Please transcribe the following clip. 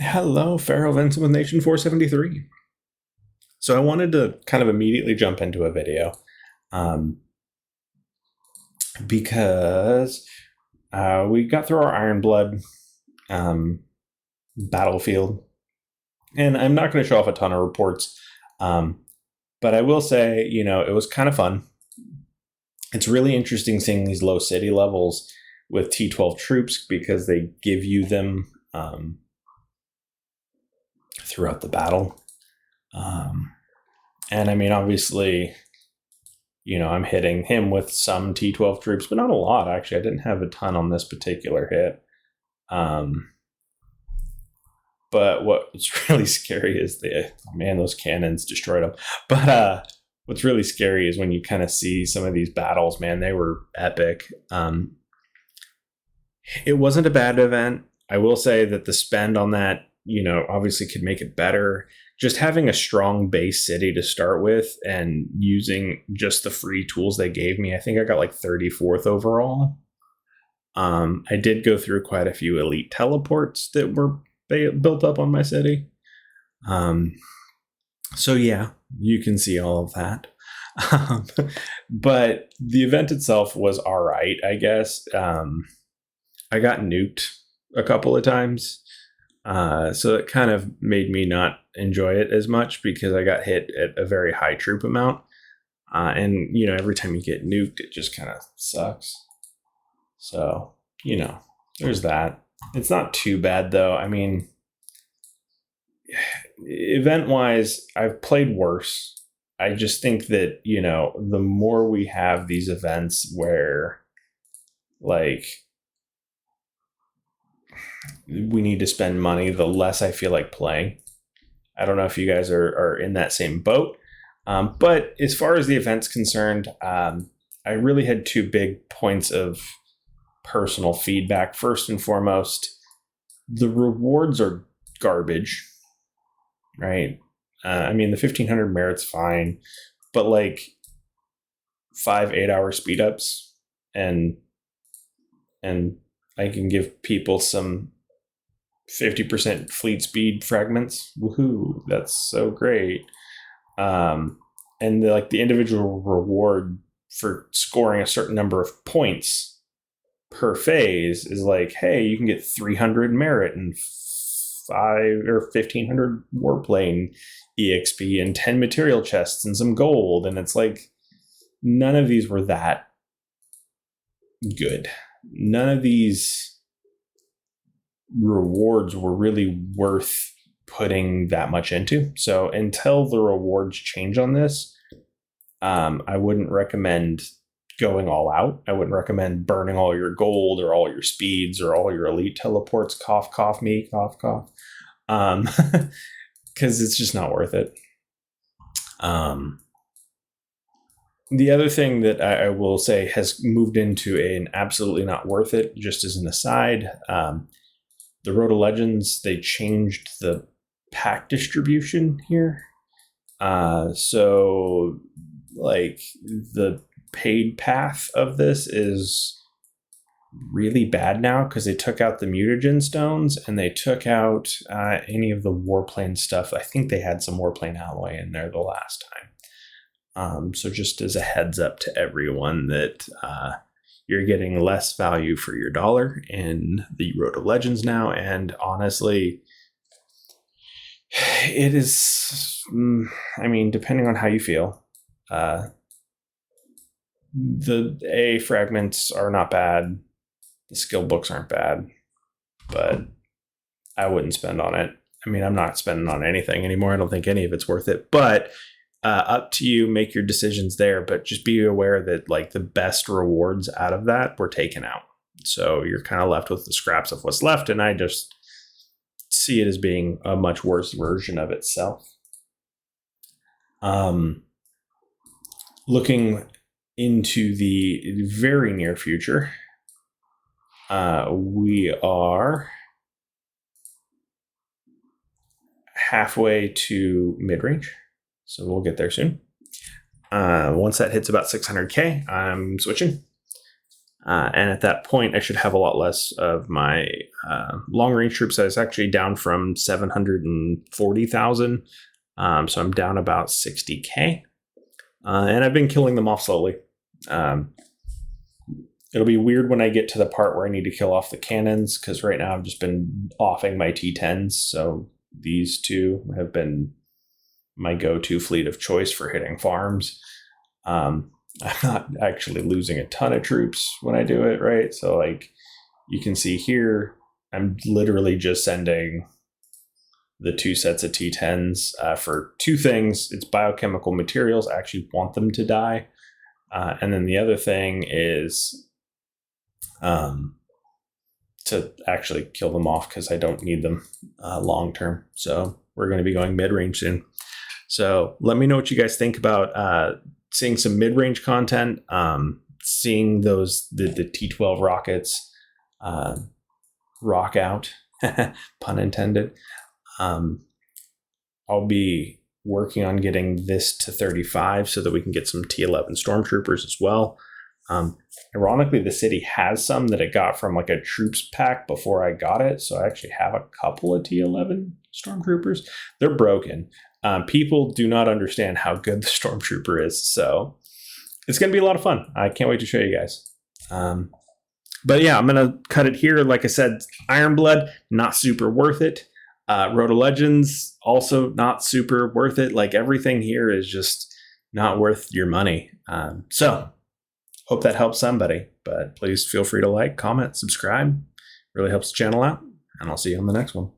Hello, Pharaoh Vincent with Nation 473. So I wanted to kind of immediately jump into a video um, because we got through our Ironblood um, battlefield, and I'm not going to show off a ton of reports, um, but I will say, it was kind of fun. It's really interesting seeing these low city levels with T12 troops because they give you them throughout the battle. And I mean, obviously, I'm hitting him with some T12 troops, but not a lot, actually. I didn't have a ton on this particular hit. But what's really scary is those cannons destroyed him. But what's really scary is when you kind of see some of these battles, man, they were epic. It wasn't a bad event. I will say that the spend on that, obviously could make it better. Just having a strong base city to start with and using just the free tools they gave me, I think I got like 34th overall. I did go through quite a few elite teleports that were built up on my city. So yeah, you can see all of that. But the event itself was all right, I guess. I got nuked a couple of times. So it kind of made me not enjoy it as much because I got hit at a very high troop amount. And, every time you get nuked, it just kind of sucks. So, there's that. It's not too bad, though. I mean, event-wise, I've played worse. I just think that, the more we have these events where, like, we need to spend money, the less I feel like playing. I don't know if you guys are in that same boat. But as far as the event's concerned, I really had two big points of personal feedback. First and foremost, the rewards are garbage, right? I mean, the 1500 merit's fine, but like 5 8-hour speed ups and I can give people some 50% fleet speed fragments. Woohoo! That's so great. And the individual reward for scoring a certain number of points per phase is like, hey, you can get 300 merit and 1500 warplane exp and 10 material chests and some gold. And it's like, none of these were that good. None of these rewards were really worth putting that much into. So until the rewards change on this, I wouldn't recommend going all out. I wouldn't recommend burning all your gold or all your speeds or all your elite teleports. Cough, cough, me, cough, cough. Because it's just not worth it. The other thing that I will say has moved into an absolutely not worth it, just as an aside, the Road to Legends, they changed the pack distribution here. So, like, the paid path of this is really bad now because they took out the mutagen stones and they took out any of the warplane stuff. I think they had some warplane alloy in there the last time. So just as a heads up to everyone that you're getting less value for your dollar in the Road to Legends now. And honestly, it is, I mean, depending on how you feel, the A fragments are not bad. The skill books aren't bad, but I wouldn't spend on it. I mean, I'm not spending on anything anymore. I don't think any of it's worth it, but up to you, make your decisions there, but just be aware that like the best rewards out of that were taken out. So you're kind of left with the scraps of what's left. And I just see it as being a much worse version of itself. Looking into the very near future, we are halfway to mid-range. So we'll get there soon. Once that hits about 600K, I'm switching. And at that point, I should have a lot less of my long range troops. I was actually down from 740,000. So I'm down about 60K. And I've been killing them off slowly. It'll be weird when I get to the part where I need to kill off the cannons, because right now I've just been offing my T10s. So these two have been my go-to fleet of choice for hitting farms. I'm not actually losing a ton of troops when I do it, right? So like you can see here, I'm literally just sending the 2 sets of T10s for 2 things. It's biochemical materials. I actually want them to die. And then the other thing is to actually kill them off, because I don't need them long term. So we're going to be going mid-range soon. So let me know what you guys think about seeing some mid-range content, seeing those the T12 rockets rock out, pun intended. I'll be working on getting this to 35 so that we can get some T11 stormtroopers as well. Ironically, the city has some that it got from like a troops pack before I got it, so I actually have a couple of T11 stormtroopers. They're broken. People do not understand how good the stormtrooper is, so it's going to be a lot of fun. I can't wait to show you guys. But yeah, I'm going to cut it here. Like I said, Ironblood, not super worth it. Road of Legends, also not super worth it. Like everything here is just not worth your money. So hope that helps somebody, but please feel free to like, comment, subscribe. Really helps the channel out, and I'll see you on the next one.